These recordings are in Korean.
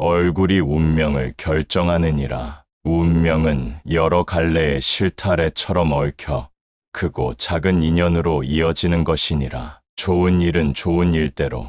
얼굴이 운명을 결정하느니라. 운명은 여러 갈래의 실타래처럼 얽혀 크고 작은 인연으로 이어지는 것이니라. 좋은 일은 좋은 일대로,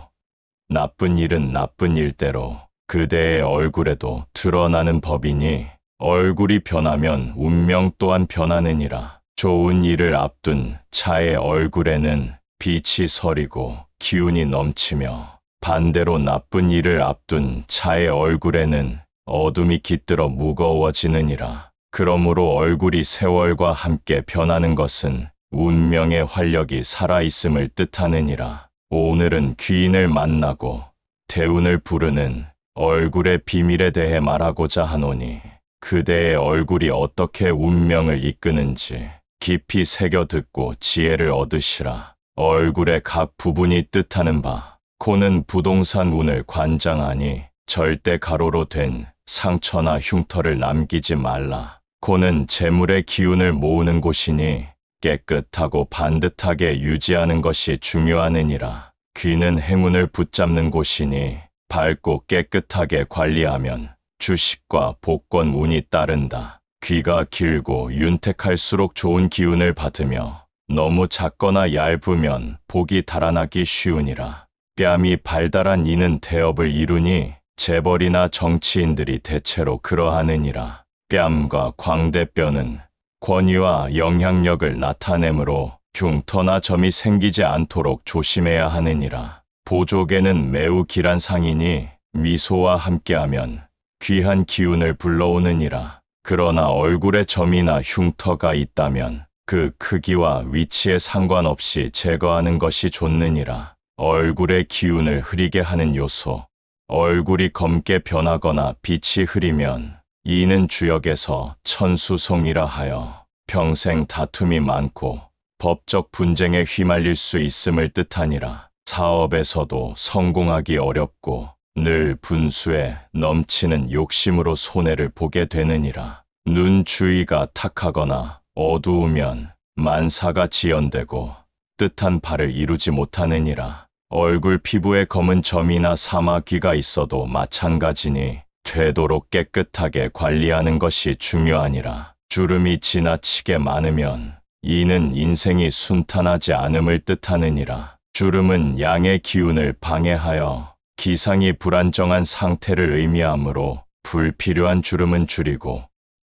나쁜 일은 나쁜 일대로 그대의 얼굴에도 드러나는 법이니 얼굴이 변하면 운명 또한 변하느니라. 좋은 일을 앞둔 자의 얼굴에는 빛이 서리고 기운이 넘치며 반대로 나쁜 일을 앞둔 자의 얼굴에는 어둠이 깃들어 무거워지느니라. 그러므로 얼굴이 세월과 함께 변하는 것은 운명의 활력이 살아있음을 뜻하느니라. 오늘은 귀인을 만나고 대운을 부르는 얼굴의 비밀에 대해 말하고자 하노니 그대의 얼굴이 어떻게 운명을 이끄는지 깊이 새겨 듣고 지혜를 얻으시라. 얼굴의 각 부분이 뜻하는 바 코는 부동산 운을 관장하니 절대 가로로 된 상처나 흉터를 남기지 말라. 코는 재물의 기운을 모으는 곳이니 깨끗하고 반듯하게 유지하는 것이 중요하느니라. 귀는 행운을 붙잡는 곳이니 밝고 깨끗하게 관리하면 주식과 복권 운이 따른다. 귀가 길고 윤택할수록 좋은 기운을 받으며 너무 작거나 얇으면 복이 달아나기 쉬우니라. 뺨이 발달한 이는 태업을 이루니 재벌이나 정치인들이 대체로 그러하느니라. 뺨과 광대뼈는 권위와 영향력을 나타내므로 흉터나 점이 생기지 않도록 조심해야 하느니라. 보조개는 매우 길한 상이니 미소와 함께하면 귀한 기운을 불러오느니라. 그러나 얼굴에 점이나 흉터가 있다면 그 크기와 위치에 상관없이 제거하는 것이 좋느니라. 얼굴의 기운을 흐리게 하는 요소. 얼굴이 검게 변하거나 빛이 흐리면 이는 주역에서 천수송이라 하여 평생 다툼이 많고 법적 분쟁에 휘말릴 수 있음을 뜻하니라. 사업에서도 성공하기 어렵고 늘 분수에 넘치는 욕심으로 손해를 보게 되느니라. 눈 주위가 탁하거나 어두우면 만사가 지연되고 뜻한 바를 이루지 못하느니라. 얼굴 피부에 검은 점이나 사마귀가 있어도 마찬가지니 되도록 깨끗하게 관리하는 것이 중요하니라. 주름이 지나치게 많으면 이는 인생이 순탄하지 않음을 뜻하느니라. 주름은 양의 기운을 방해하여 기상이 불안정한 상태를 의미하므로 불필요한 주름은 줄이고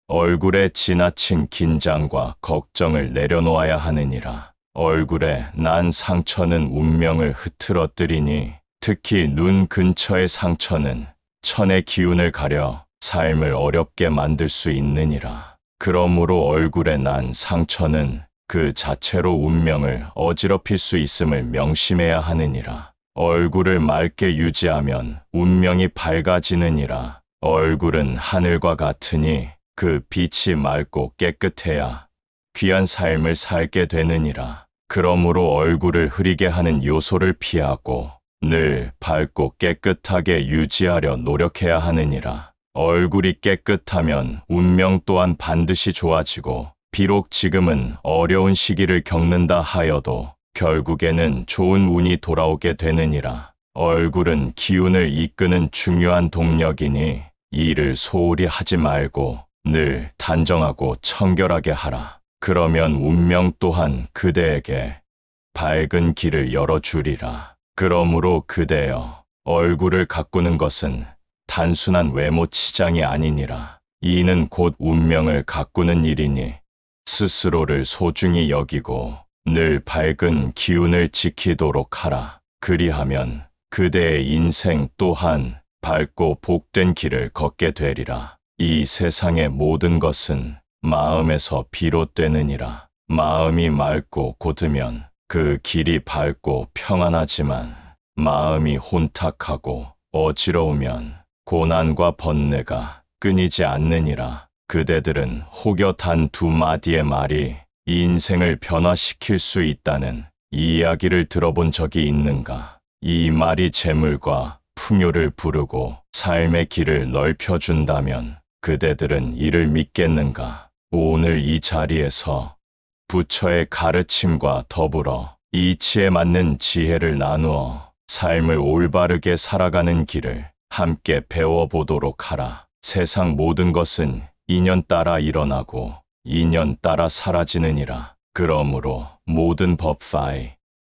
얼굴에 지나친 긴장과 걱정을 내려놓아야 하느니라. 얼굴에 난 상처는 운명을 흐트러뜨리니 특히 눈 근처의 상처는 천의 기운을 가려 삶을 어렵게 만들 수 있느니라. 그러므로 얼굴에 난 상처는 그 자체로 운명을 어지럽힐 수 있음을 명심해야 하느니라. 얼굴을 맑게 유지하면 운명이 밝아지느니라. 얼굴은 하늘과 같으니 그 빛이 맑고 깨끗해야 귀한 삶을 살게 되느니라. 그러므로 얼굴을 흐리게 하는 요소를 피하고 늘 밝고 깨끗하게 유지하려 노력해야 하느니라. 얼굴이 깨끗하면 운명 또한 반드시 좋아지고 비록 지금은 어려운 시기를 겪는다 하여도 결국에는 좋은 운이 돌아오게 되느니라. 얼굴은 기운을 이끄는 중요한 동력이니 이를 소홀히 하지 말고 늘 단정하고 청결하게 하라. 그러면 운명 또한 그대에게 밝은 길을 열어주리라. 그러므로 그대여, 얼굴을 가꾸는 것은 단순한 외모 치장이 아니니라. 이는 곧 운명을 가꾸는 일이니 스스로를 소중히 여기고 늘 밝은 기운을 지키도록 하라. 그리하면 그대의 인생 또한 밝고 복된 길을 걷게 되리라. 이 세상의 모든 것은 마음에서 비롯되느니라. 마음이 맑고 곧으면 그 길이 밝고 평안하지만 마음이 혼탁하고 어지러우면 고난과 번뇌가 끊이지 않느니라. 그대들은 혹여 단 두 마디의 말이 인생을 변화시킬 수 있다는 이야기를 들어본 적이 있는가? 이 말이 재물과 풍요를 부르고 삶의 길을 넓혀준다면 그대들은 이를 믿겠는가? 오늘 이 자리에서 부처의 가르침과 더불어 이치에 맞는 지혜를 나누어 삶을 올바르게 살아가는 길을 함께 배워보도록 하라. 세상 모든 것은 인연 따라 일어나고 인연 따라 사라지느니라. 그러므로 모든 법파이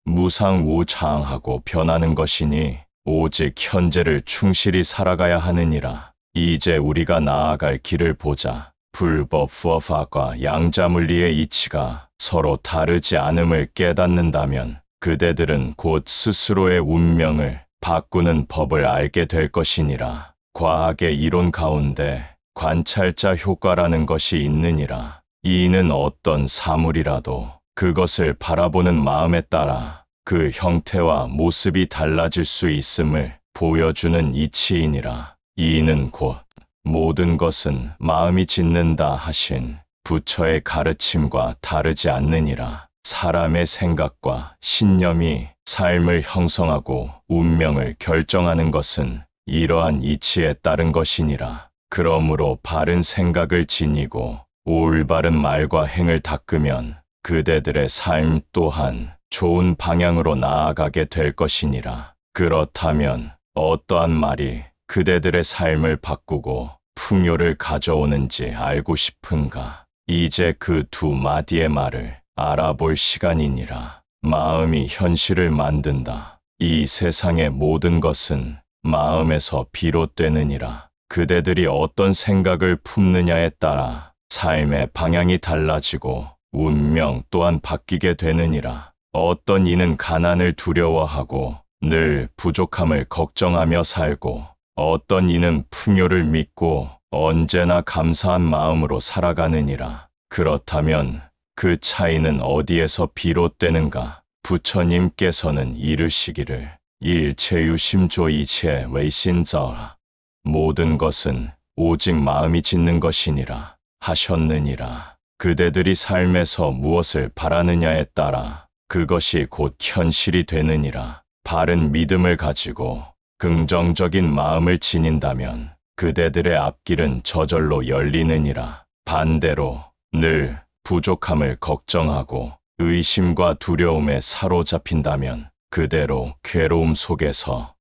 무상우창하고 변하는 것이니 오직 현재를 충실히 살아가야 하느니라. 이제 우리가 나아갈 길을 보자. 불법 후어파과 양자물리의 이치가 서로 다르지 않음을 깨닫는다면 그대들은 곧 스스로의 운명을 바꾸는 법을 알게 될 것이니라. 과학의 이론 가운데 관찰자 효과라는 것이 있느니라. 이는 어떤 사물이라도 그것을 바라보는 마음에 따라 그 형태와 모습이 달라질 수 있음을 보여주는 이치이니라. 이는 곧 모든 것은 마음이 짓는다 하신 부처의 가르침과 다르지 않느니라. 사람의 생각과 신념이 삶을 형성하고 운명을 결정하는 것은 이러한 이치에 따른 것이니라. 그러므로 바른 생각을 지니고 올바른 말과 행을 닦으면 그대들의 삶 또한 좋은 방향으로 나아가게 될 것이니라. 그렇다면 어떠한 말이 그대들의 삶을 바꾸고 풍요를 가져오는지 알고 싶은가? 이제 그 두 마디의 말을 알아볼 시간이니라. 마음이 현실을 만든다. 이 세상의 모든 것은 마음에서 비롯되느니라. 그대들이 어떤 생각을 품느냐에 따라 삶의 방향이 달라지고 운명 또한 바뀌게 되느니라. 어떤 이는 가난을 두려워하고 늘 부족함을 걱정하며 살고 어떤 이는 풍요를 믿고 언제나 감사한 마음으로 살아가느니라. 그렇다면 그 차이는 어디에서 비롯되는가? 부처님께서는 이르시기를 일체유심조이체 웨이신저라. 모든 것은 오직 마음이 짓는 것이니라 하셨느니라. 그대들이 삶에서 무엇을 바라느냐에 따라 그것이 곧 현실이 되느니라. 바른 믿음을 가지고 긍정적인 마음을 지닌다면 그대들의 앞길은 저절로 열리느니라. 반대로 늘 부족함을 걱정하고 의심과 두려움에 사로잡힌다면 그대로 괴로움 속에서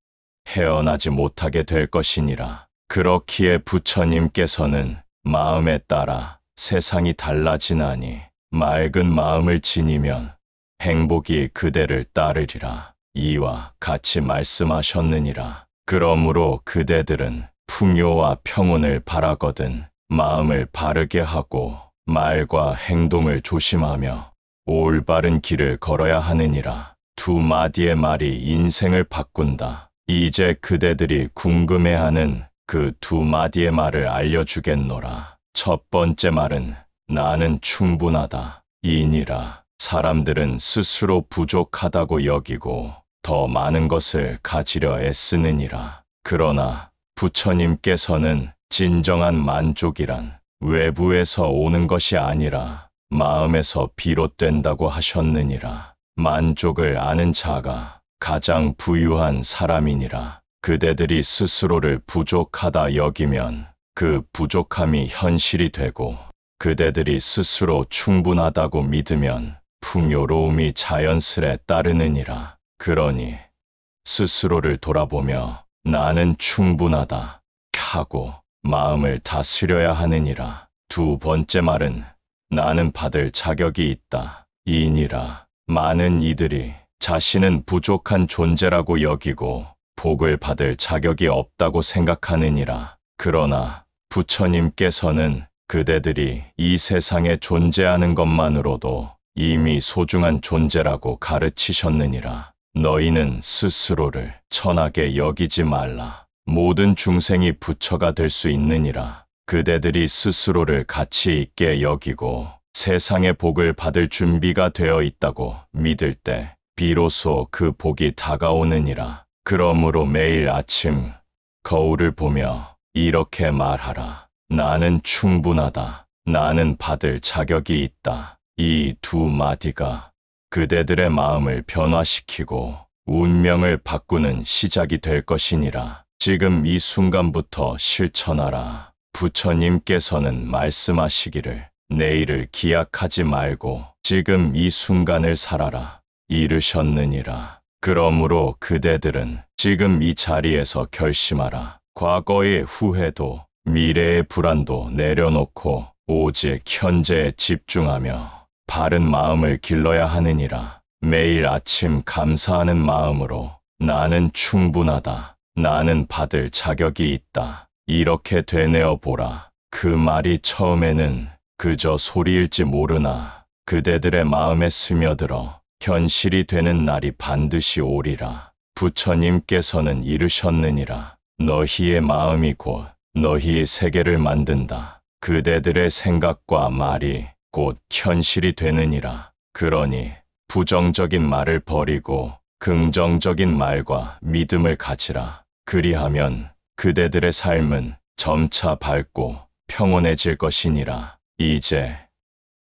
헤어나지 못하게 될 것이니라. 그렇기에 부처님께서는 마음에 따라 세상이 달라지나니 맑은 마음을 지니면 행복이 그대를 따르리라. 이와 같이 말씀하셨느니라. 그러므로 그대들은 풍요와 평온을 바라거든 마음을 바르게 하고 말과 행동을 조심하며 올바른 길을 걸어야 하느니라. 두 마디의 말이 인생을 바꾼다. 이제 그대들이 궁금해하는 그 두 마디의 말을 알려주겠노라. 첫 번째 말은 나는 충분하다 이니라. 사람들은 스스로 부족하다고 여기고 더 많은 것을 가지려 애쓰느니라. 그러나 부처님께서는 진정한 만족이란 외부에서 오는 것이 아니라 마음에서 비롯된다고 하셨느니라. 만족을 아는 자가 가장 부유한 사람이니라. 그대들이 스스로를 부족하다 여기면 그 부족함이 현실이 되고 그대들이 스스로 충분하다고 믿으면 풍요로움이 자연스레 따르느니라. 그러니 스스로를 돌아보며 나는 충분하다 하고 마음을 다스려야 하느니라. 두 번째 말은 나는 받을 자격이 있다 이니라. 많은 이들이 자신은 부족한 존재라고 여기고 복을 받을 자격이 없다고 생각하느니라. 그러나 부처님께서는 그대들이 이 세상에 존재하는 것만으로도 이미 소중한 존재라고 가르치셨느니라. 너희는 스스로를 천하게 여기지 말라. 모든 중생이 부처가 될 수 있느니라. 그대들이 스스로를 가치 있게 여기고 세상의 복을 받을 준비가 되어 있다고 믿을 때 비로소 그 복이 다가오느니라. 그러므로 매일 아침 거울을 보며 이렇게 말하라. 나는 충분하다. 나는 받을 자격이 있다. 이 두 마디가 그대들의 마음을 변화시키고 운명을 바꾸는 시작이 될 것이니라. 지금 이 순간부터 실천하라. 부처님께서는 말씀하시기를 내일을 기약하지 말고 지금 이 순간을 살아라 이르셨느니라. 그러므로 그대들은 지금 이 자리에서 결심하라. 과거의 후회도 미래의 불안도 내려놓고 오직 현재에 집중하며 바른 마음을 길러야 하느니라. 매일 아침 감사하는 마음으로 나는 충분하다. 나는 받을 자격이 있다. 이렇게 되뇌어 보라. 그 말이 처음에는 그저 소리일지 모르나 그대들의 마음에 스며들어 현실이 되는 날이 반드시 오리라. 부처님께서는 이르셨느니라. 너희의 마음이 곧 너희의 세계를 만든다. 그대들의 생각과 말이 곧 현실이 되느니라. 그러니 부정적인 말을 버리고 긍정적인 말과 믿음을 가지라. 그리하면 그대들의 삶은 점차 밝고 평온해질 것이니라. 이제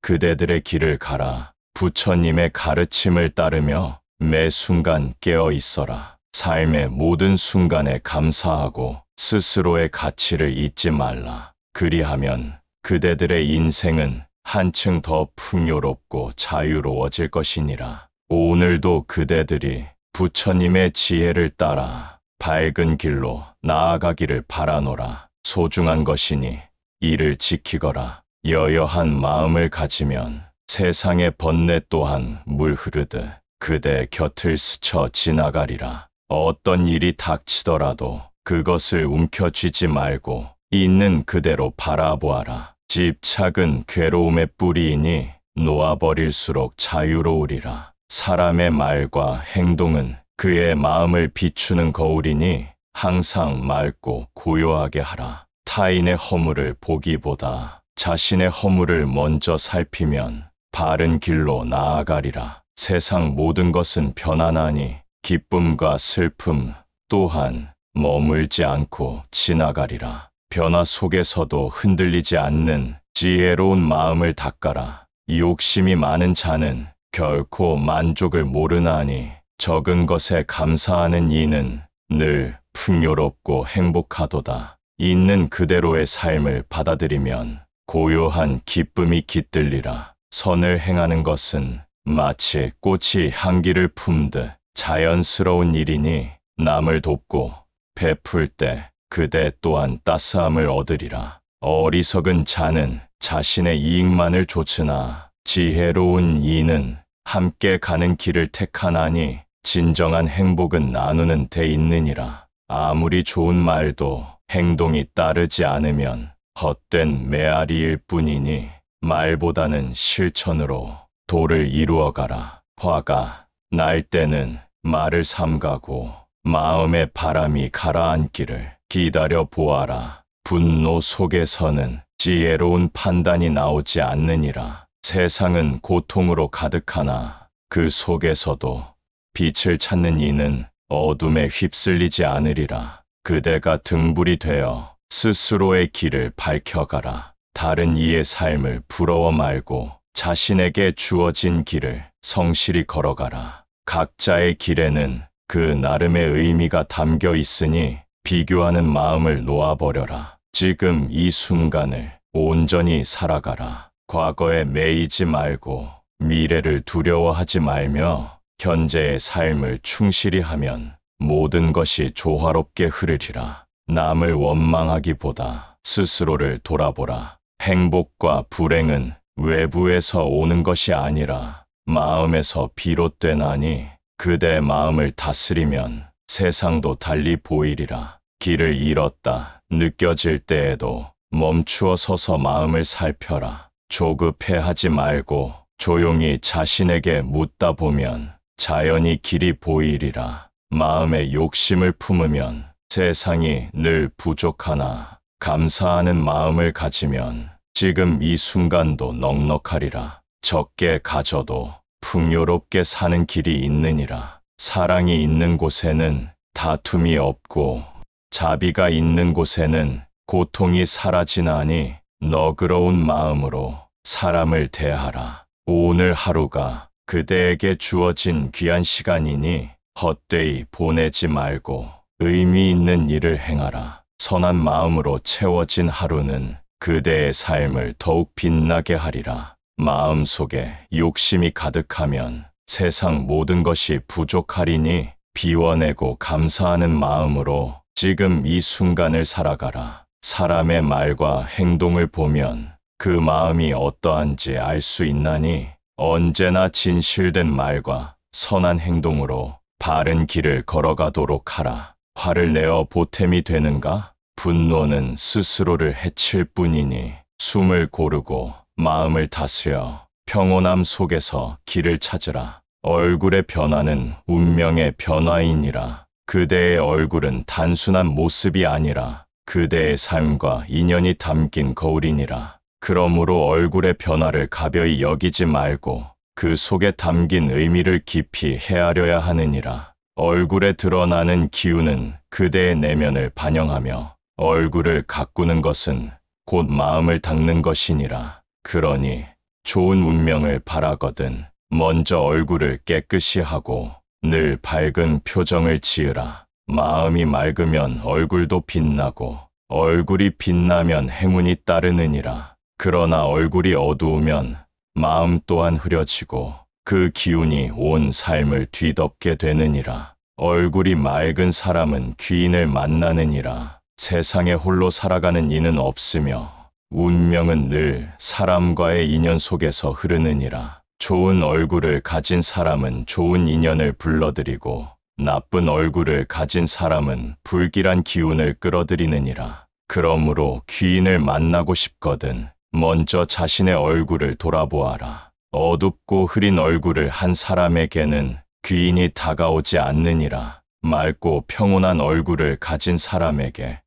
그대들의 길을 가라. 부처님의 가르침을 따르며 매 순간 깨어 있어라. 삶의 모든 순간에 감사하고 스스로의 가치를 잊지 말라. 그리하면 그대들의 인생은 한층 더 풍요롭고 자유로워질 것이니라. 오늘도 그대들이 부처님의 지혜를 따라 밝은 길로 나아가기를 바라노라. 소중한 것이니 이를 지키거라. 여여한 마음을 가지면 세상의 번뇌 또한 물 흐르듯 그대 곁을 스쳐 지나가리라. 어떤 일이 닥치더라도 그것을 움켜쥐지 말고 있는 그대로 바라보아라. 집착은 괴로움의 뿌리이니 놓아버릴수록 자유로우리라. 사람의 말과 행동은 그의 마음을 비추는 거울이니 항상 맑고 고요하게 하라. 타인의 허물을 보기보다 자신의 허물을 먼저 살피면 바른 길로 나아가리라. 세상 모든 것은 편안하니 기쁨과 슬픔 또한 머물지 않고 지나가리라. 변화 속에서도 흔들리지 않는 지혜로운 마음을 닦아라. 욕심이 많은 자는 결코 만족을 모르나니 적은 것에 감사하는 이는 늘 풍요롭고 행복하도다. 있는 그대로의 삶을 받아들이면 고요한 기쁨이 깃들리라. 선을 행하는 것은 마치 꽃이 향기를 품듯 자연스러운 일이니 남을 돕고 베풀 때 그대 또한 따스함을 얻으리라. 어리석은 자는 자신의 이익만을 좇으나 지혜로운 이는 함께 가는 길을 택하나니 진정한 행복은 나누는 데 있느니라. 아무리 좋은 말도 행동이 따르지 않으면 헛된 메아리일 뿐이니 말보다는 실천으로 도를 이루어가라. 화가 날 때는 말을 삼가고 마음의 바람이 가라앉기를 기다려 보아라. 분노 속에서는 지혜로운 판단이 나오지 않느니라. 세상은 고통으로 가득하나 그 속에서도 빛을 찾는 이는 어둠에 휩쓸리지 않으리라. 그대가 등불이 되어 스스로의 길을 밝혀가라. 다른 이의 삶을 부러워 말고 자신에게 주어진 길을 성실히 걸어가라. 각자의 길에는 그 나름의 의미가 담겨 있으니 비교하는 마음을 놓아버려라. 지금 이 순간을 온전히 살아가라. 과거에 매이지 말고 미래를 두려워하지 말며 현재의 삶을 충실히 하면 모든 것이 조화롭게 흐르리라. 남을 원망하기보다 스스로를 돌아보라. 행복과 불행은 외부에서 오는 것이 아니라 마음에서 비롯되나니 그대 마음을 다스리면 세상도 달리 보이리라. 길을 잃었다 느껴질 때에도 멈추어 서서 마음을 살펴라. 조급해하지 말고 조용히 자신에게 묻다 보면 자연히 길이 보이리라. 마음에 욕심을 품으면 세상이 늘 부족하나 감사하는 마음을 가지면 지금 이 순간도 넉넉하리라. 적게 가져도 풍요롭게 사는 길이 있느니라. 사랑이 있는 곳에는 다툼이 없고 자비가 있는 곳에는 고통이 사라지나니 너그러운 마음으로 사람을 대하라. 오늘 하루가 그대에게 주어진 귀한 시간이니 헛되이 보내지 말고 의미 있는 일을 행하라. 선한 마음으로 채워진 하루는 그대의 삶을 더욱 빛나게 하리라. 마음속에 욕심이 가득하면 세상 모든 것이 부족하리니 비워내고 감사하는 마음으로 지금 이 순간을 살아가라. 사람의 말과 행동을 보면 그 마음이 어떠한지 알 수 있나니 언제나 진실된 말과 선한 행동으로 바른 길을 걸어가도록 하라. 화를 내어 보탬이 되는가? 분노는 스스로를 해칠 뿐이니 숨을 고르고 마음을 다스려 평온함 속에서 길을 찾으라. 얼굴의 변화는 운명의 변화이니라. 그대의 얼굴은 단순한 모습이 아니라 그대의 삶과 인연이 담긴 거울이니라. 그러므로 얼굴의 변화를 가벼이 여기지 말고 그 속에 담긴 의미를 깊이 헤아려야 하느니라. 얼굴에 드러나는 기운은 그대의 내면을 반영하며 얼굴을 가꾸는 것은 곧 마음을 닦는 것이니라. 그러니 좋은 운명을 바라거든 먼저 얼굴을 깨끗이 하고 늘 밝은 표정을 지으라. 마음이 맑으면 얼굴도 빛나고 얼굴이 빛나면 행운이 따르느니라. 그러나 얼굴이 어두우면 마음 또한 흐려지고 그 기운이 온 삶을 뒤덮게 되느니라. 얼굴이 맑은 사람은 귀인을 만나느니라. 세상에 홀로 살아가는 이는 없으며 운명은 늘 사람과의 인연 속에서 흐르느니라. 좋은 얼굴을 가진 사람은 좋은 인연을 불러들이고 나쁜 얼굴을 가진 사람은 불길한 기운을 끌어들이느니라. 그러므로 귀인을 만나고 싶거든 먼저 자신의 얼굴을 돌아보아라. 어둡고 흐린 얼굴을 한 사람에게는 귀인이 다가오지 않느니라. 맑고 평온한 얼굴을 가진 사람에게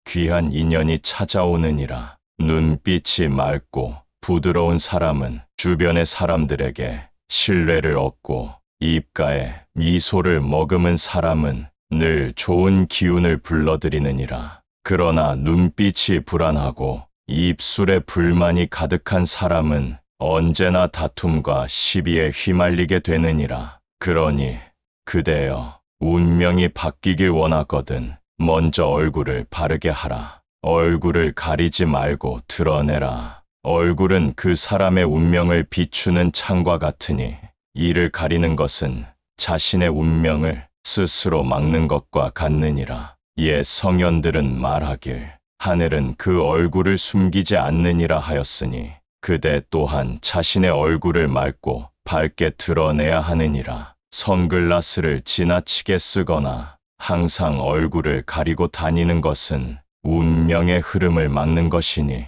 귀한 인연이 찾아오느니라. 눈빛이 맑고 부드러운 사람은 주변의 사람들에게 신뢰를 얻고 입가에 미소를 머금은 사람은 늘 좋은 기운을 불러들이느니라. 그러나 눈빛이 불안하고 입술에 불만이 가득한 사람은 언제나 다툼과 시비에 휘말리게 되느니라. 그러니 그대여 운명이 바뀌길 원하거든 먼저 얼굴을 바르게 하라. 얼굴을 가리지 말고 드러내라. 얼굴은 그 사람의 운명을 비추는 창과 같으니 이를 가리는 것은 자신의 운명을 스스로 막는 것과 같느니라. 옛 성현들은 말하길 하늘은 그 얼굴을 숨기지 않느니라 하였으니 그대 또한 자신의 얼굴을 맑고 밝게 드러내야 하느니라. 선글라스를 지나치게 쓰거나 항상 얼굴을 가리고 다니는 것은 운명의 흐름을 막는 것이니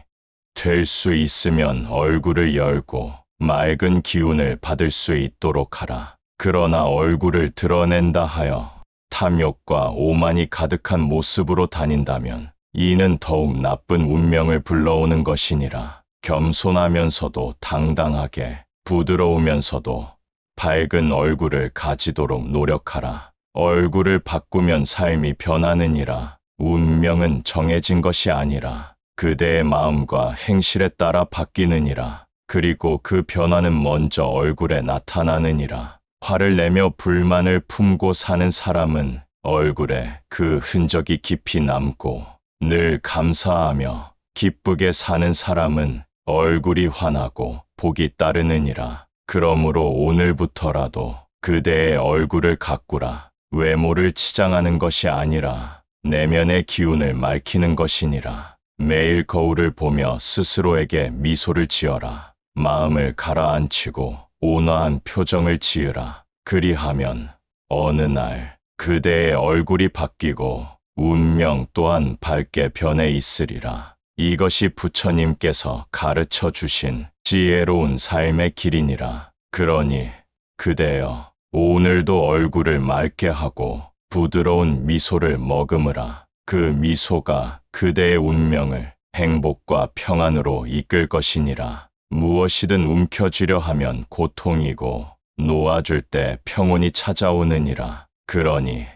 될 수 있으면 얼굴을 열고 맑은 기운을 받을 수 있도록 하라. 그러나 얼굴을 드러낸다 하여 탐욕과 오만이 가득한 모습으로 다닌다면 이는 더욱 나쁜 운명을 불러오는 것이니라. 겸손하면서도 당당하게 부드러우면서도 밝은 얼굴을 가지도록 노력하라. 얼굴을 바꾸면 삶이 변하느니라. 운명은 정해진 것이 아니라 그대의 마음과 행실에 따라 바뀌느니라. 그리고 그 변화는 먼저 얼굴에 나타나느니라. 화를 내며 불만을 품고 사는 사람은 얼굴에 그 흔적이 깊이 남고 늘 감사하며 기쁘게 사는 사람은 얼굴이 환하고 복이 따르느니라. 그러므로 오늘부터라도 그대의 얼굴을 가꾸라. 외모를 치장하는 것이 아니라 내면의 기운을 맑히는 것이니라. 매일 거울을 보며 스스로에게 미소를 지어라. 마음을 가라앉히고 온화한 표정을 지으라. 그리하면 어느 날 그대의 얼굴이 바뀌고 운명 또한 밝게 변해 있으리라. 이것이 부처님께서 가르쳐 주신 지혜로운 삶의 길이니라. 그러니 그대여 오늘도 얼굴을 맑게 하고 부드러운 미소를 머금으라. 그 미소가 그대의 운명을 행복과 평안으로 이끌 것이니라. 무엇이든 움켜쥐려 하면 고통이고 놓아줄 때 평온이 찾아오느니라. 그러니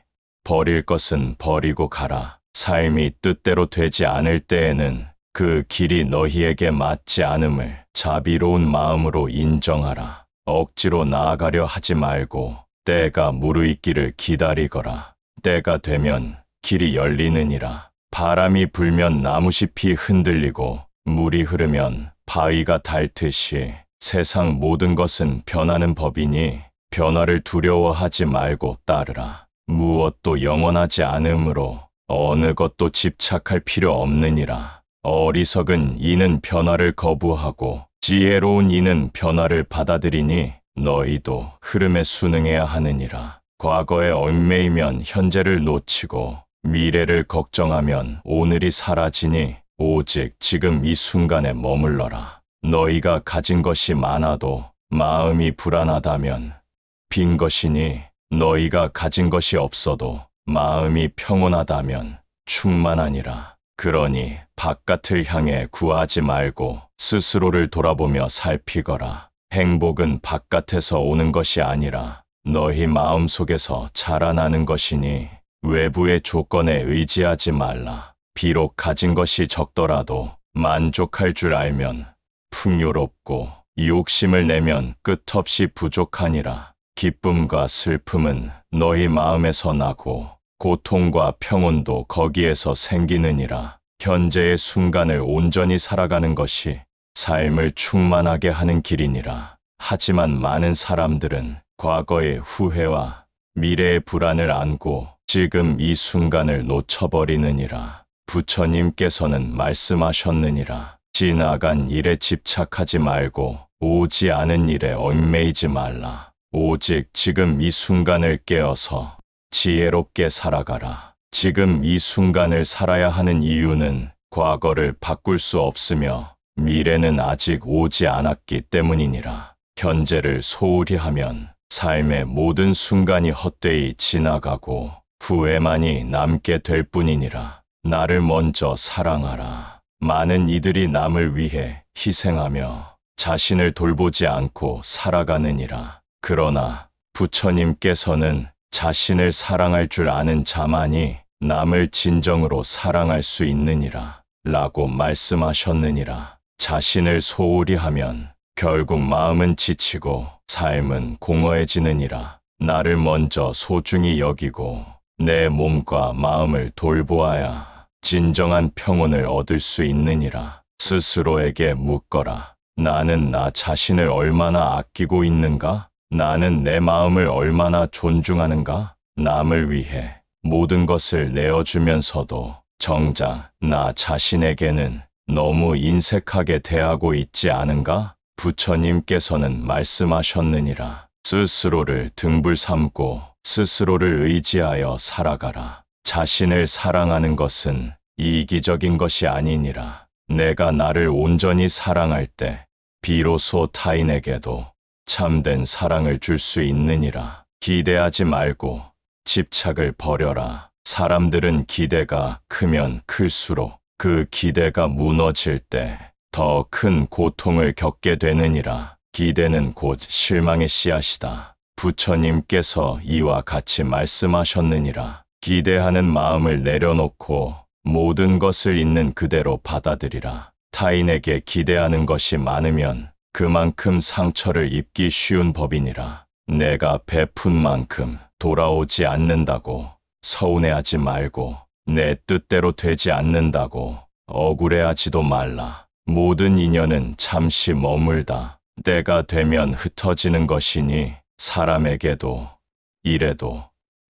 버릴 것은 버리고 가라. 삶이 뜻대로 되지 않을 때에는 그 길이 너희에게 맞지 않음을 자비로운 마음으로 인정하라. 억지로 나아가려 하지 말고 때가 무르익기를 기다리거라. 때가 되면 길이 열리느니라. 바람이 불면 나무잎이 흔들리고 물이 흐르면 바위가 닳듯이 세상 모든 것은 변하는 법이니 변화를 두려워하지 말고 따르라. 무엇도 영원하지 않으므로 어느 것도 집착할 필요 없느니라. 어리석은 이는 변화를 거부하고 지혜로운 이는 변화를 받아들이니 너희도 흐름에 순응해야 하느니라. 과거에 얽매이면 현재를 놓치고 미래를 걱정하면 오늘이 사라지니 오직 지금 이 순간에 머물러라. 너희가 가진 것이 많아도 마음이 불안하다면 빈 것이니 너희가 가진 것이 없어도 마음이 평온하다면 충만하니라. 그러니 바깥을 향해 구하지 말고 스스로를 돌아보며 살피거라. 행복은 바깥에서 오는 것이 아니라 너희 마음속에서 자라나는 것이니 외부의 조건에 의지하지 말라. 비록 가진 것이 적더라도 만족할 줄 알면 풍요롭고 욕심을 내면 끝없이 부족하니라. 기쁨과 슬픔은 너희 마음에서 나고 고통과 평온도 거기에서 생기느니라. 현재의 순간을 온전히 살아가는 것이 삶을 충만하게 하는 길이니라. 하지만 많은 사람들은 과거의 후회와 미래의 불안을 안고 지금 이 순간을 놓쳐버리느니라. 부처님께서는 말씀하셨느니라. 지나간 일에 집착하지 말고 오지 않은 일에 얽매이지 말라. 오직 지금 이 순간을 깨어서 지혜롭게 살아가라. 지금 이 순간을 살아야 하는 이유는 과거를 바꿀 수 없으며 미래는 아직 오지 않았기 때문이니라. 현재를 소홀히 하면 삶의 모든 순간이 헛되이 지나가고 후회만이 남게 될 뿐이니라. 나를 먼저 사랑하라. 많은 이들이 남을 위해 희생하며 자신을 돌보지 않고 살아가느니라. 그러나 부처님께서는 자신을 사랑할 줄 아는 자만이 남을 진정으로 사랑할 수 있느니라 라고 말씀하셨느니라. 자신을 소홀히 하면 결국 마음은 지치고 삶은 공허해지느니라. 나를 먼저 소중히 여기고 내 몸과 마음을 돌보아야 진정한 평온을 얻을 수 있느니라. 스스로에게 묻거라. 나는 나 자신을 얼마나 아끼고 있는가? 나는 내 마음을 얼마나 존중하는가? 남을 위해 모든 것을 내어주면서도 정작 나 자신에게는 너무 인색하게 대하고 있지 않은가? 부처님께서는 말씀하셨느니라. 스스로를 등불 삼고 스스로를 의지하여 살아가라. 자신을 사랑하는 것은 이기적인 것이 아니니라. 내가 나를 온전히 사랑할 때 비로소 타인에게도 참된 사랑을 줄 수 있느니라. 기대하지 말고 집착을 버려라. 사람들은 기대가 크면 클수록 그 기대가 무너질 때 더 큰 고통을 겪게 되느니라. 기대는 곧 실망의 씨앗이다. 부처님께서 이와 같이 말씀하셨느니라. 기대하는 마음을 내려놓고 모든 것을 있는 그대로 받아들이라. 타인에게 기대하는 것이 많으면 그만큼 상처를 입기 쉬운 법이니라. 내가 베푼 만큼 돌아오지 않는다고 서운해하지 말고 내 뜻대로 되지 않는다고 억울해하지도 말라. 모든 인연은 잠시 머물다 때가 되면 흩어지는 것이니 사람에게도 일에도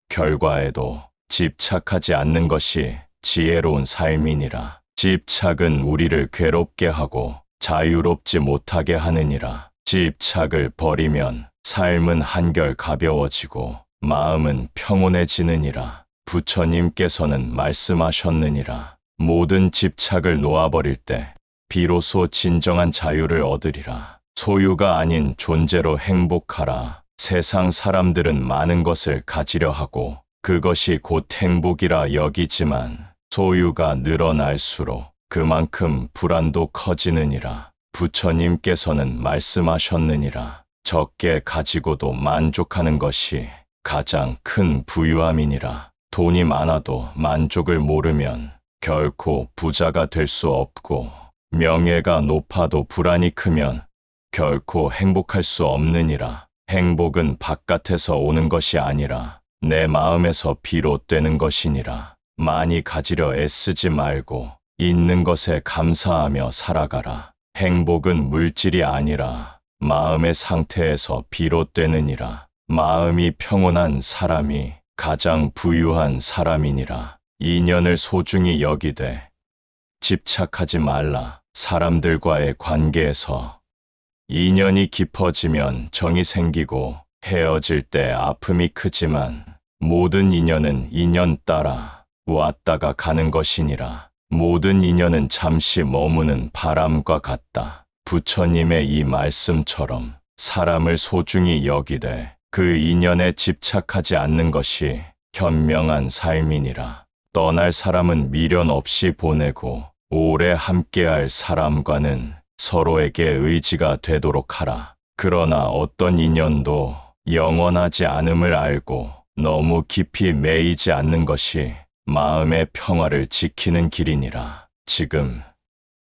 결과에도 집착하지 않는 것이 지혜로운 삶이니라. 집착은 우리를 괴롭게 하고 자유롭지 못하게 하느니라. 집착을 버리면 삶은 한결 가벼워지고 마음은 평온해지느니라. 부처님께서는 말씀하셨느니라. 모든 집착을 놓아버릴 때 비로소 진정한 자유를 얻으리라. 소유가 아닌 존재로 행복하라. 세상 사람들은 많은 것을 가지려 하고 그것이 곧 행복이라 여기지만 소유가 늘어날수록 그만큼 불안도 커지느니라. 부처님께서는 말씀하셨느니라. 적게 가지고도 만족하는 것이 가장 큰 부유함이니라. 돈이 많아도 만족을 모르면 결코 부자가 될 수 없고 명예가 높아도 불안이 크면 결코 행복할 수 없느니라. 행복은 바깥에서 오는 것이 아니라 내 마음에서 비롯되는 것이니라. 많이 가지려 애쓰지 말고 있는 것에 감사하며 살아가라. 행복은 물질이 아니라 마음의 상태에서 비롯되느니라. 마음이 평온한 사람이 가장 부유한 사람이니라. 인연을 소중히 여기되 집착하지 말라. 사람들과의 관계에서 인연이 깊어지면 정이 생기고 헤어질 때 아픔이 크지만 모든 인연은 인연 따라 왔다가 가는 것이니라. 모든 인연은 잠시 머무는 바람과 같다. 부처님의 이 말씀처럼 사람을 소중히 여기되 그 인연에 집착하지 않는 것이 현명한 삶이니라. 떠날 사람은 미련 없이 보내고 오래 함께할 사람과는 서로에게 의지가 되도록 하라. 그러나 어떤 인연도 영원하지 않음을 알고 너무 깊이 매이지 않는 것이 마음의 평화를 지키는 길이니라. 지금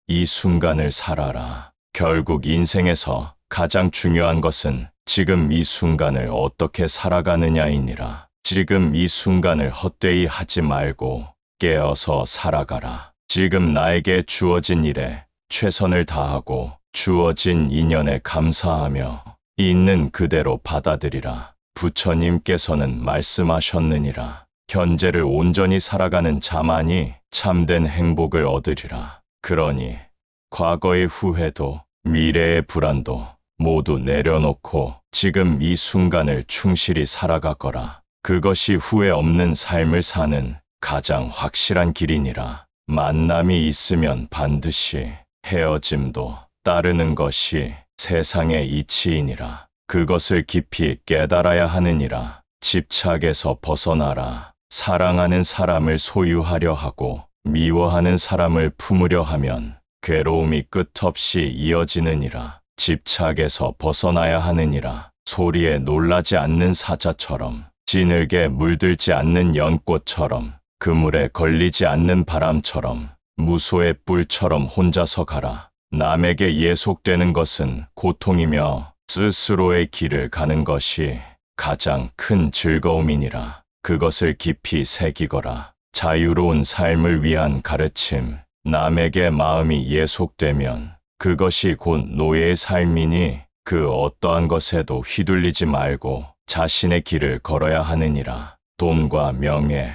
이 순간을 살아라. 결국 인생에서 가장 중요한 것은 지금 이 순간을 어떻게 살아가느냐이니라. 지금 이 순간을 헛되이 하지 말고 깨어서 살아가라. 지금 나에게 주어진 일에 최선을 다하고 주어진 인연에 감사하며 있는 그대로 받아들이라. 부처님께서는 말씀하셨느니라. 현재를 온전히 살아가는 자만이 참된 행복을 얻으리라. 그러니 과거의 후회도 미래의 불안도 모두 내려놓고 지금 이 순간을 충실히 살아가거라. 그것이 후회 없는 삶을 사는 가장 확실한 길이니라. 만남이 있으면 반드시 헤어짐도 따르는 것이 세상의 이치이니라. 그것을 깊이 깨달아야 하느니라. 집착에서 벗어나라. 사랑하는 사람을 소유하려 하고 미워하는 사람을 품으려 하면 괴로움이 끝없이 이어지느니라. 집착에서 벗어나야 하느니라. 소리에 놀라지 않는 사자처럼, 진흙에 물들지 않는 연꽃처럼, 그물에 걸리지 않는 바람처럼, 무소의 뿔처럼 혼자서 가라. 남에게 예속되는 것은 고통이며 스스로의 길을 가는 것이 가장 큰 즐거움이니라. 그것을 깊이 새기거라. 자유로운 삶을 위한 가르침. 남에게 마음이 예속되면 그것이 곧 노예의 삶이니 그 어떠한 것에도 휘둘리지 말고 자신의 길을 걸어야 하느니라. 돈과 명예,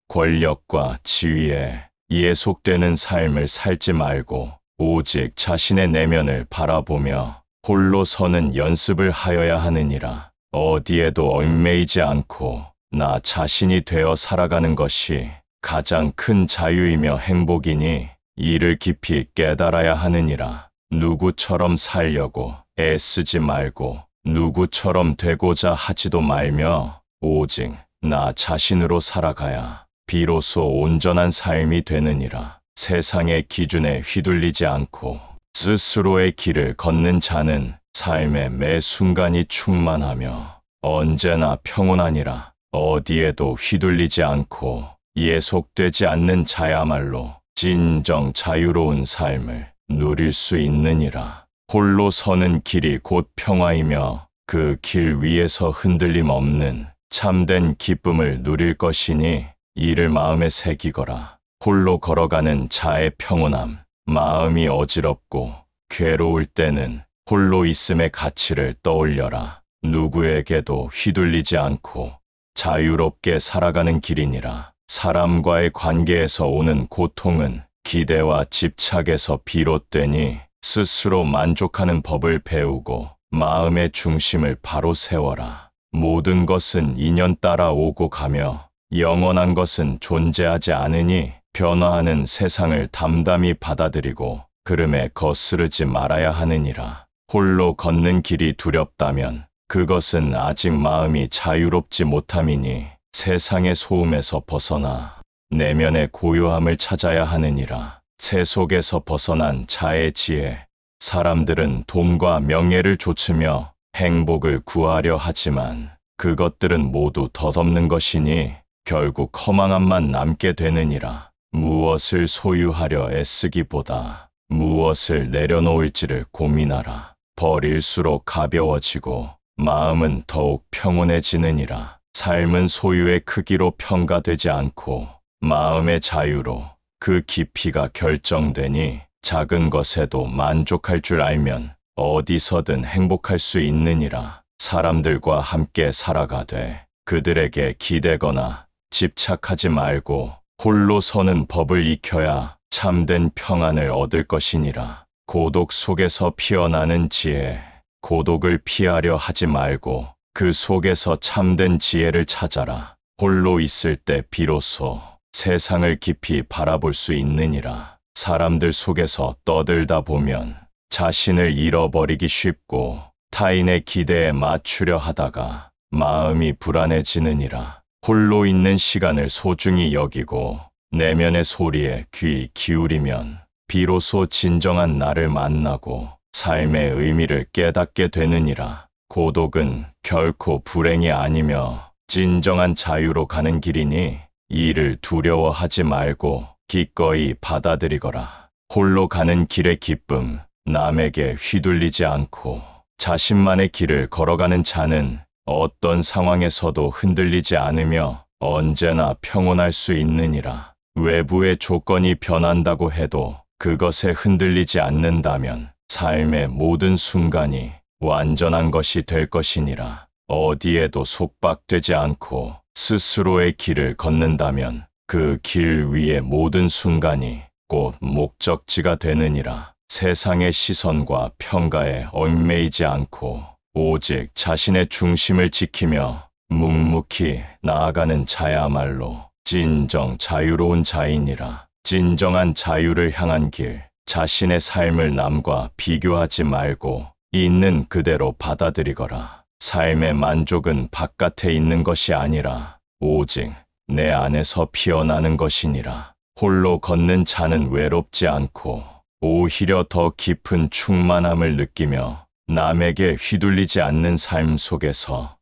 권력과 지위에 예속되는 삶을 살지 말고 오직 자신의 내면을 바라보며 홀로 서는 연습을 하여야 하느니라. 어디에도 얽매이지 않고 나 자신이 되어 살아가는 것이 가장 큰 자유이며 행복이니 이를 깊이 깨달아야 하느니라. 누구처럼 살려고 애쓰지 말고 누구처럼 되고자 하지도 말며 오직 나 자신으로 살아가야 비로소 온전한 삶이 되느니라. 세상의 기준에 휘둘리지 않고 스스로의 길을 걷는 자는 삶의 매 순간이 충만하며 언제나 평온하니라. 어디에도 휘둘리지 않고 예속되지 않는 자야말로 진정 자유로운 삶을 누릴 수 있느니라. 홀로 서는 길이 곧 평화이며 그 길 위에서 흔들림 없는 참된 기쁨을 누릴 것이니 이를 마음에 새기거라. 홀로 걸어가는 자의 평온함. 마음이 어지럽고 괴로울 때는 홀로 있음의 가치를 떠올려라. 누구에게도 휘둘리지 않고 자유롭게 살아가는 길이니라. 사람과의 관계에서 오는 고통은 기대와 집착에서 비롯되니 스스로 만족하는 법을 배우고 마음의 중심을 바로 세워라. 모든 것은 인연 따라 오고 가며 영원한 것은 존재하지 않으니 변화하는 세상을 담담히 받아들이고 흐름에 거스르지 말아야 하느니라. 홀로 걷는 길이 두렵다면 그것은 아직 마음이 자유롭지 못함이니 세상의 소음에서 벗어나 내면의 고요함을 찾아야 하느니라. 세속에서 벗어난 자의 지혜. 사람들은 돈과 명예를 좇으며 행복을 구하려 하지만 그것들은 모두 덧없는 것이니 결국 허망함만 남게 되느니라. 무엇을 소유하려 애쓰기보다 무엇을 내려놓을지를 고민하라. 버릴수록 가벼워지고 마음은 더욱 평온해지느니라. 삶은 소유의 크기로 평가되지 않고 마음의 자유로 그 깊이가 결정되니 작은 것에도 만족할 줄 알면 어디서든 행복할 수 있느니라. 사람들과 함께 살아가되 그들에게 기대거나 집착하지 말고 홀로 서는 법을 익혀야 참된 평안을 얻을 것이니라. 고독 속에서 피어나는 지혜, 고독을 피하려 하지 말고 그 속에서 참된 지혜를 찾아라. 홀로 있을 때 비로소 세상을 깊이 바라볼 수 있느니라. 사람들 속에서 떠들다 보면 자신을 잃어버리기 쉽고 타인의 기대에 맞추려 하다가 마음이 불안해지느니라. 홀로 있는 시간을 소중히 여기고 내면의 소리에 귀 기울이면 비로소 진정한 나를 만나고 삶의 의미를 깨닫게 되느니라. 고독은 결코 불행이 아니며 진정한 자유로 가는 길이니 이를 두려워하지 말고 기꺼이 받아들이거라. 홀로 가는 길의 기쁨, 남에게 휘둘리지 않고 자신만의 길을 걸어가는 자는 어떤 상황에서도 흔들리지 않으며 언제나 평온할 수 있느니라. 외부의 조건이 변한다고 해도 그것에 흔들리지 않는다면 삶의 모든 순간이 완전한 것이 될 것이니라. 어디에도 속박되지 않고 스스로의 길을 걷는다면 그 길 위의 모든 순간이 곧 목적지가 되느니라. 세상의 시선과 평가에 얽매이지 않고 오직 자신의 중심을 지키며 묵묵히 나아가는 자야말로 진정 자유로운 자이니라. 진정한 자유를 향한 길, 자신의 삶을 남과 비교하지 말고 있는 그대로 받아들이거라. 삶의 만족은 바깥에 있는 것이 아니라 오직 내 안에서 피어나는 것이니라. 홀로 걷는 자는 외롭지 않고 오히려 더 깊은 충만함을 느끼며 남에게 휘둘리지 않는 삶 속에서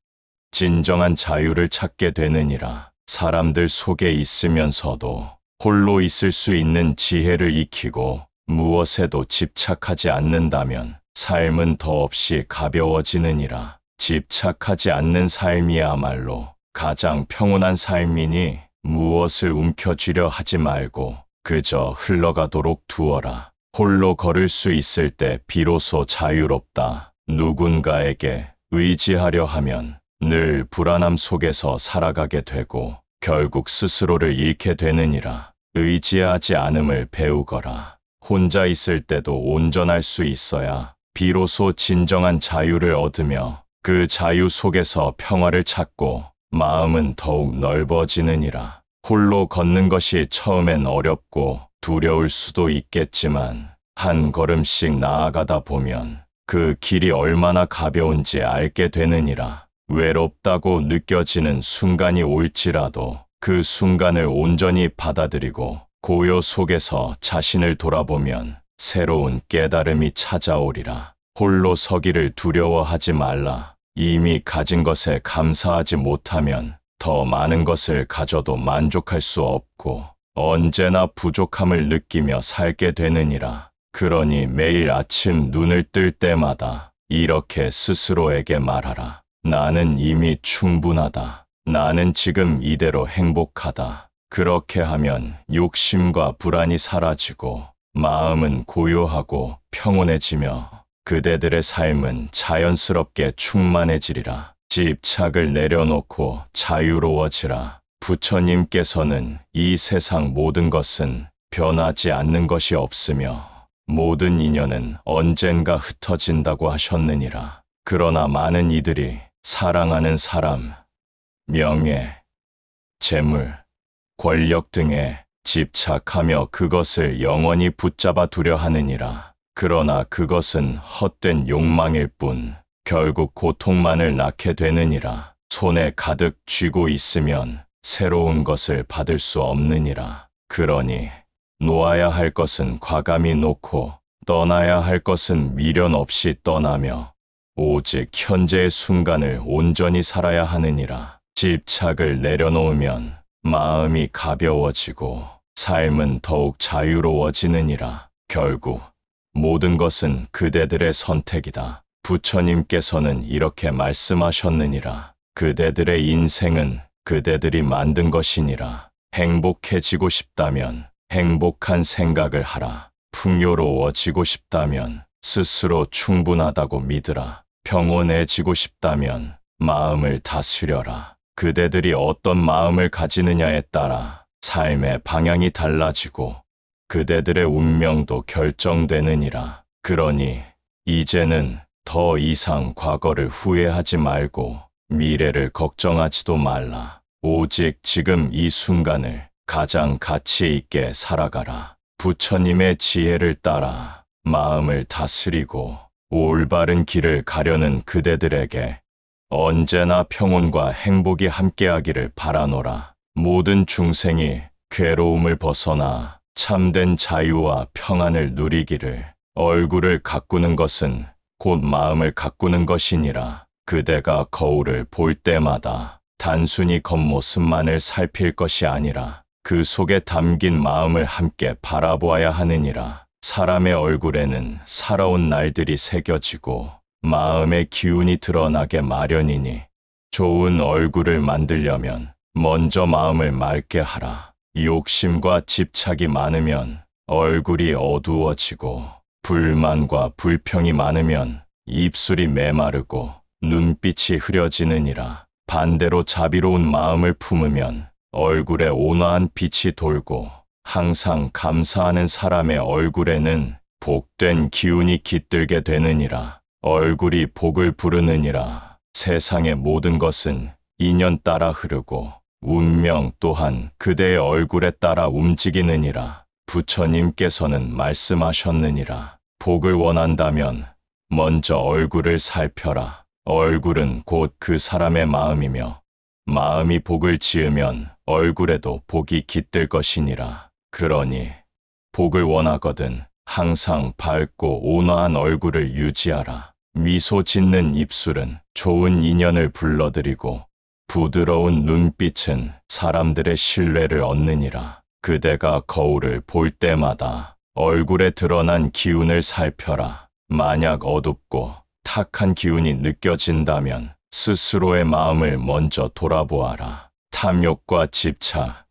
진정한 자유를 찾게 되느니라. 사람들 속에 있으면서도 홀로 있을 수 있는 지혜를 익히고 무엇에도 집착하지 않는다면 삶은 더없이 가벼워지느니라. 집착하지 않는 삶이야말로 가장 평온한 삶이니 무엇을 움켜쥐려 하지 말고 그저 흘러가도록 두어라. 홀로 걸을 수 있을 때 비로소 자유롭다. 누군가에게 의지하려 하면 늘 불안함 속에서 살아가게 되고 결국 스스로를 잃게 되느니라. 의지하지 않음을 배우거라. 혼자 있을 때도 온전할 수 있어야 비로소 진정한 자유를 얻으며 그 자유 속에서 평화를 찾고 마음은 더욱 넓어지느니라. 홀로 걷는 것이 처음엔 어렵고 두려울 수도 있겠지만 한 걸음씩 나아가다 보면 그 길이 얼마나 가벼운지 알게 되느니라. 외롭다고 느껴지는 순간이 올지라도 그 순간을 온전히 받아들이고 고요 속에서 자신을 돌아보면 새로운 깨달음이 찾아오리라. 홀로 서기를 두려워하지 말라. 이미 가진 것에 감사하지 못하면 더 많은 것을 가져도 만족할 수 없고 언제나 부족함을 느끼며 살게 되느니라. 그러니 매일 아침 눈을 뜰 때마다 이렇게 스스로에게 말하라. 나는 이미 충분하다. 나는 지금 이대로 행복하다. 그렇게 하면 욕심과 불안이 사라지고 마음은 고요하고 평온해지며 그대들의 삶은 자연스럽게 충만해지리라. 집착을 내려놓고 자유로워지라. 부처님께서는 이 세상 모든 것은 변하지 않는 것이 없으며 모든 인연은 언젠가 흩어진다고 하셨느니라. 그러나 많은 이들이 사랑하는 사람, 명예, 재물, 권력 등에 집착하며 그것을 영원히 붙잡아 두려 하느니라. 그러나 그것은 헛된 욕망일 뿐 결국 고통만을 낳게 되느니라. 손에 가득 쥐고 있으면 새로운 것을 받을 수 없느니라. 그러니 놓아야 할 것은 과감히 놓고 떠나야 할 것은 미련 없이 떠나며 오직 현재의 순간을 온전히 살아야 하느니라. 집착을 내려놓으면 마음이 가벼워지고 삶은 더욱 자유로워지느니라. 결국 모든 것은 그대들의 선택이다. 부처님께서는 이렇게 말씀하셨느니라. 그대들의 인생은 그대들이 만든 것이니라. 행복해지고 싶다면 행복한 생각을 하라. 풍요로워지고 싶다면 스스로 충분하다고 믿으라. 평온해지고 싶다면 마음을 다스려라. 그대들이 어떤 마음을 가지느냐에 따라 삶의 방향이 달라지고 그대들의 운명도 결정되느니라. 그러니 이제는 더 이상 과거를 후회하지 말고 미래를 걱정하지도 말라. 오직 지금 이 순간을 가장 가치 있게 살아가라. 부처님의 지혜를 따라 마음을 다스리고 올바른 길을 가려는 그대들에게 언제나 평온과 행복이 함께하기를 바라노라. 모든 중생이 괴로움을 벗어나 참된 자유와 평안을 누리기를. 얼굴을 가꾸는 것은 곧 마음을 가꾸는 것이니라. 그대가 거울을 볼 때마다 단순히 겉모습만을 살필 것이 아니라 그 속에 담긴 마음을 함께 바라보아야 하느니라. 사람의 얼굴에는 살아온 날들이 새겨지고 마음의 기운이 드러나게 마련이니 좋은 얼굴을 만들려면 먼저 마음을 맑게 하라. 욕심과 집착이 많으면 얼굴이 어두워지고 불만과 불평이 많으면 입술이 메마르고 눈빛이 흐려지느니라. 반대로 자비로운 마음을 품으면 얼굴에 온화한 빛이 돌고 항상 감사하는 사람의 얼굴에는 복된 기운이 깃들게 되느니라. 얼굴이 복을 부르느니라. 세상의 모든 것은 인연 따라 흐르고 운명 또한 그대의 얼굴에 따라 움직이느니라. 부처님께서는 말씀하셨느니라. 복을 원한다면 먼저 얼굴을 살펴라. 얼굴은 곧 그 사람의 마음이며 마음이 복을 지으면 얼굴에도 복이 깃들 것이니라. 그러니 복을 원하거든 항상 밝고 온화한 얼굴을 유지하라. 미소 짓는 입술은 좋은 인연을 불러들이고 부드러운 눈빛은 사람들의 신뢰를 얻느니라. 그대가 거울을 볼 때마다 얼굴에 드러난 기운을 살펴라. 만약 어둡고 탁한 기운이 느껴진다면 스스로의 마음을 먼저 돌아보아라. 탐욕과 집착,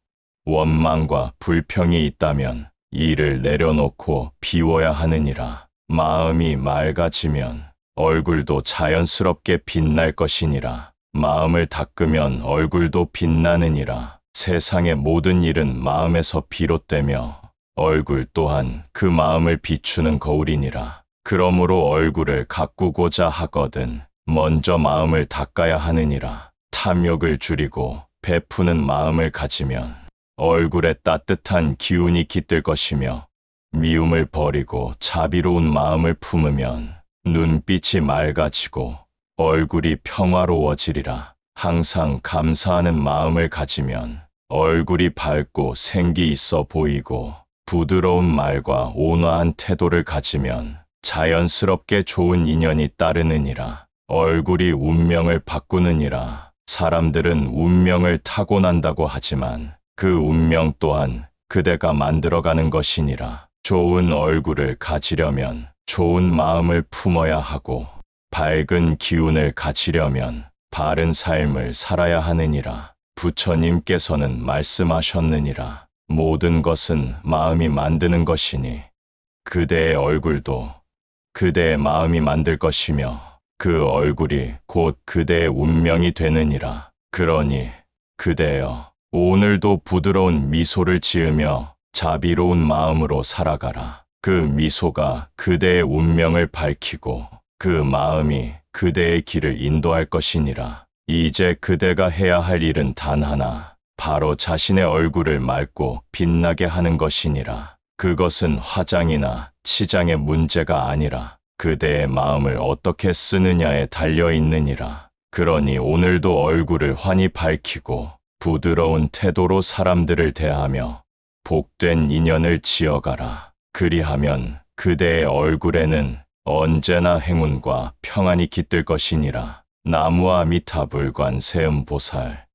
원망과 불평이 있다면 이를 내려놓고 비워야 하느니라. 마음이 맑아지면 얼굴도 자연스럽게 빛날 것이니라. 마음을 닦으면 얼굴도 빛나느니라. 세상의 모든 일은 마음에서 비롯되며 얼굴 또한 그 마음을 비추는 거울이니라. 그러므로 얼굴을 가꾸고자 하거든 먼저 마음을 닦아야 하느니라. 탐욕을 줄이고 베푸는 마음을 가지면 얼굴에 따뜻한 기운이 깃들 것이며 미움을 버리고 자비로운 마음을 품으면 눈빛이 맑아지고 얼굴이 평화로워지리라. 항상 감사하는 마음을 가지면 얼굴이 밝고 생기 있어 보이고 부드러운 말과 온화한 태도를 가지면 자연스럽게 좋은 인연이 따르느니라. 얼굴이 운명을 바꾸느니라. 사람들은 운명을 타고난다고 하지만 그 운명 또한 그대가 만들어가는 것이니라. 좋은 얼굴을 가지려면 좋은 마음을 품어야 하고 밝은 기운을 가지려면 바른 삶을 살아야 하느니라. 부처님께서는 말씀하셨느니라. 모든 것은 마음이 만드는 것이니 그대의 얼굴도 그대의 마음이 만들 것이며 그 얼굴이 곧 그대의 운명이 되느니라. 그러니 그대여 오늘도 부드러운 미소를 지으며 자비로운 마음으로 살아가라. 그 미소가 그대의 운명을 밝히고 그 마음이 그대의 길을 인도할 것이니라. 이제 그대가 해야 할 일은 단 하나, 바로 자신의 얼굴을 맑고 빛나게 하는 것이니라. 그것은 화장이나 치장의 문제가 아니라 그대의 마음을 어떻게 쓰느냐에 달려 있느니라. 그러니 오늘도 얼굴을 환히 밝히고 부드러운 태도로 사람들을 대하며 복된 인연을 지어가라. 그리하면 그대의 얼굴에는 언제나 행운과 평안이 깃들 것이니라. 나무아미타불 관세음보살